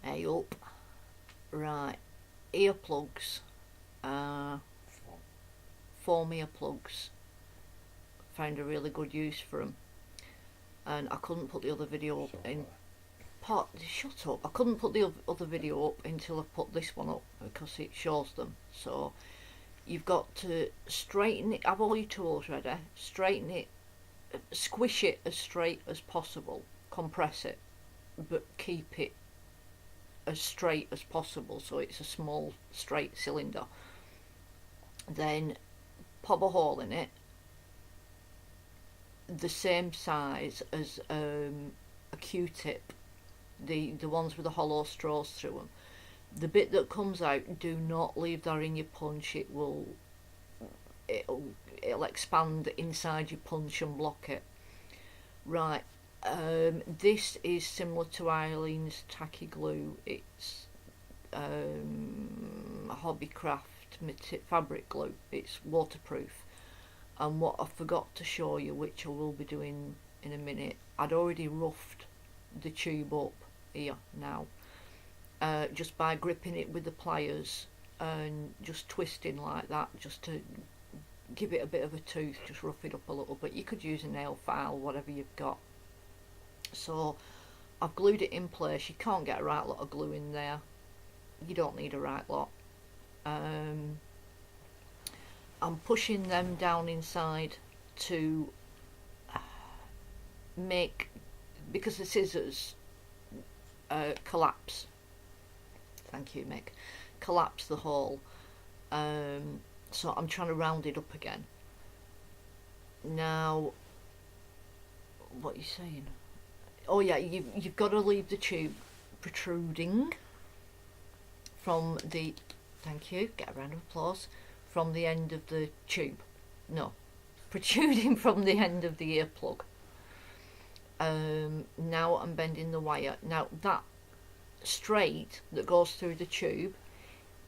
Hey up. Right, earplugs. Uh, Foam earplugs. Found a really good use for them. And I couldn't put the other video up in part. Shut up! I couldn't put the other video up until I put this one up because it shows them. So you've got to straighten it. Have all your tools ready. Straighten it. Squish it as straight as possible. Compress it, but keep it as straight as possible so it's a small straight cylinder. Then pop a hole in it the same size as a Q-tip, the ones with the hollow straws through them. The bit that comes out, do not leave that in your punch. It'll expand inside your punch and block it. Right, this is similar to Eileen's tacky glue. It's Hobbycraft fabric glue. It's waterproof. And what I forgot to show you, which I will be doing in a minute, I'd already roughed the tube up here now, just by gripping it with the pliers and just twisting like that, just to give it a bit of a tooth, just rough it up a little bit. You could use a nail file, whatever you've got. So I've glued it in place. You can't get a right lot of glue in there. You don't need a right lot. I'm pushing them down inside to make, because the scissors collapse. Thank you, Mick. Collapse the hole. So I'm trying to round it up again. Now, what are you saying? Oh yeah, you've got to leave the tube protruding from the, thank you, get a round of applause, from the end of the tube. No, protruding from the end of the earplug. Now I'm bending the wire. Now that straight that goes through the tube,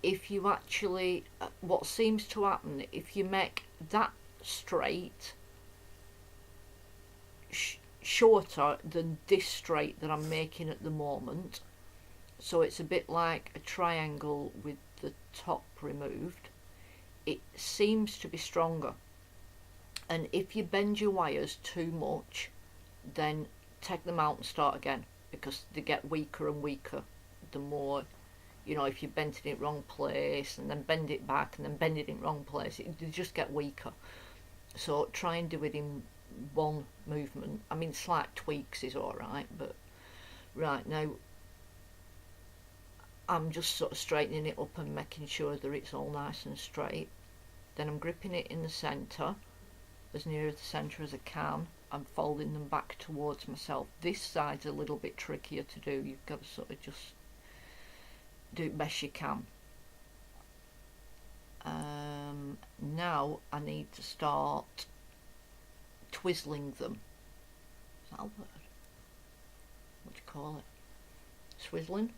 if you actually, what seems to happen, if you make that straight shorter than this straight that I'm making at the moment, so it's a bit like a triangle with the top removed, it seems to be stronger. And if you bend your wires too much, then take them out and start again, because they get weaker and weaker the more, you know, if you bent it in wrong place and then bend it back and then bend it in wrong place, they just get weaker. So try and do it in one movement. I mean, slight tweaks is alright, but right now I'm just sort of straightening it up and making sure that it's all nice and straight. Then I'm gripping it in the centre, as near the centre as I can. I'm folding them back towards myself. This side's a little bit trickier to do. You've got to sort of just do it best you can. Now I need to start twizzling them. Is that a word? What do you call it? Swizzling?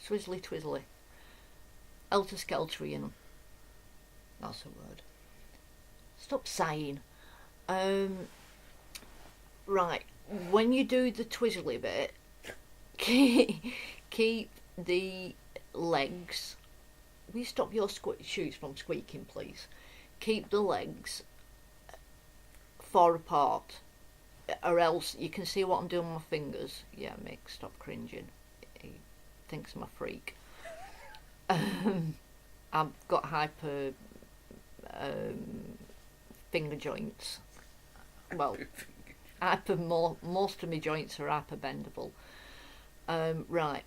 Swizzly twizzly. Helter-skeltery in them. That's a word. Stop sighing. Right, when you do the twizzly bit, keep the legs. Will you stop your shoes from squeaking, please? Keep the legs far apart, or else you can see what I'm doing with my fingers. Yeah, Mick, stop cringing. He thinks I'm a freak. I've got hyper finger joints. Well, most of my joints are hyper bendable. Right,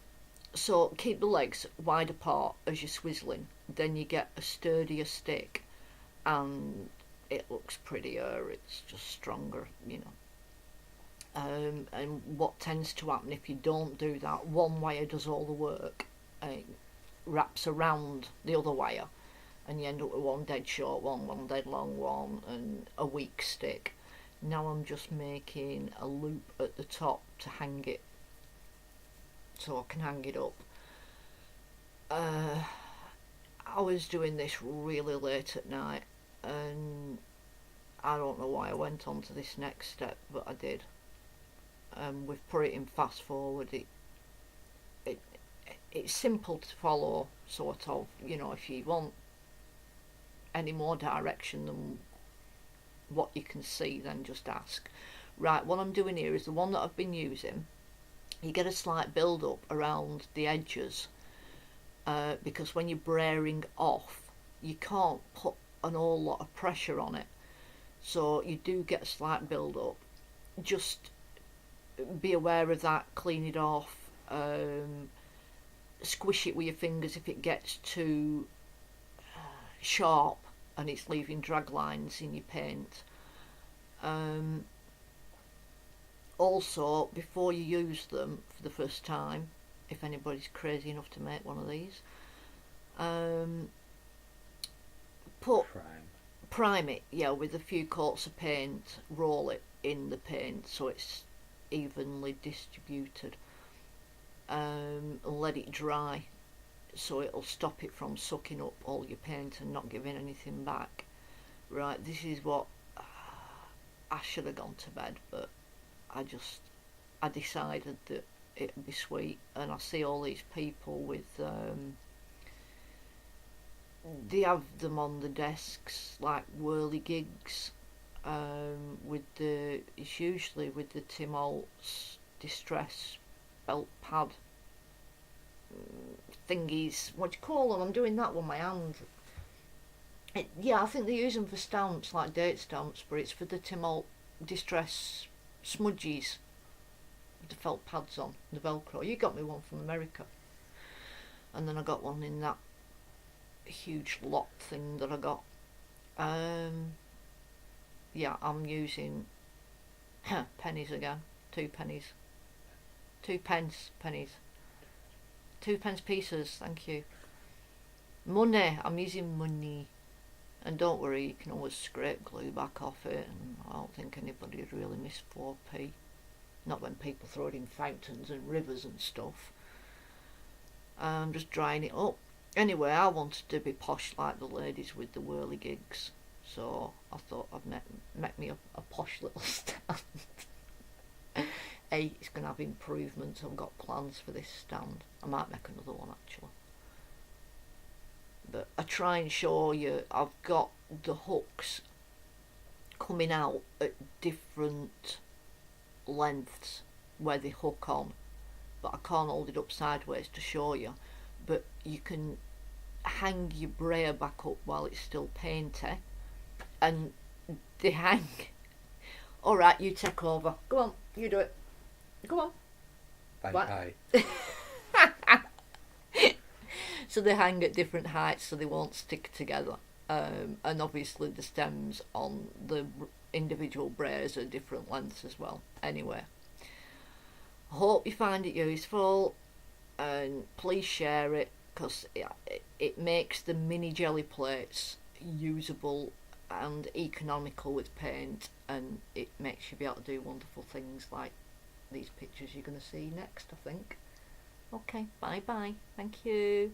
so keep the legs wide apart as you're swizzling. Then you get a sturdier stick, and it looks prettier. It's just stronger, you know. And what tends to happen if you don't do that, one wire does all the work. It wraps around the other wire, and you end up with one dead short one dead long one, and a weak stick. Now I'm just making a loop at the top to hang it, so I can hang it up. I was doing this really late at night, and I don't know why I went on to this next step, but I did. We've put it in fast forward. it's simple to follow, sort of. You know, if you want any more direction than what you can see, then just ask. Right, what I'm doing here is the one that I've been using. You get a slight build up around the edges, because when you're brayering off, you can't put an whole lot of pressure on it, so you do get a slight build up. Just be aware of that, clean it off, squish it with your fingers if it gets too sharp and it's leaving drag lines in your paint. Also, before you use them for the first time, if anybody's crazy enough to make one of these, prime it, yeah, with a few coats of paint. Roll it in the paint so it's evenly distributed, and let it dry so it'll stop it from sucking up all your paint and not giving anything back. Right, this is what I should have gone to bed, but I decided that it'd be sweet. And I see all these people with they have them on the desks like whirligigs, it's usually with the Tim Holtz distress felt pad thingies. What do you call them? I'm doing that with my hand. Yeah, I think they use them for stamps, like date stamps, but it's for the Tim Holtz distress smudgies with the felt pads on, the Velcro. You got me one from America, and then I got one in that huge lot thing that I got. Yeah, I'm using pennies again. 2 pennies. 2 pence pennies. 2 pence pieces, thank you. Money, I'm using money. And don't worry, you can always scrape glue back off it, and I don't think anybody would really miss 4p. Not when people throw it in fountains and rivers and stuff. I'm just drying it up. Anyway, I wanted to be posh like the ladies with the whirligigs, so I thought I'd make me a posh little stand. Hey, it's going to have improvements. I've got plans for this stand. I might make another one actually. But I try and show you, I've got the hooks coming out at different lengths where they hook on, but I can't hold it up sideways to show you. But you can hang your brayer back up while it's still painty, and they hang. Alright, you take over. Go on, you do it. Go on. Bye. So they hang at different heights so they won't stick together. And obviously the stems on the individual brayers are different lengths as well. Anyway, I hope you find it useful, and please share it, because it makes the mini jelly plates usable and economical with paint, and it makes you be able to do wonderful things like these pictures you're going to see next, I think. Okay, bye bye. Thank you.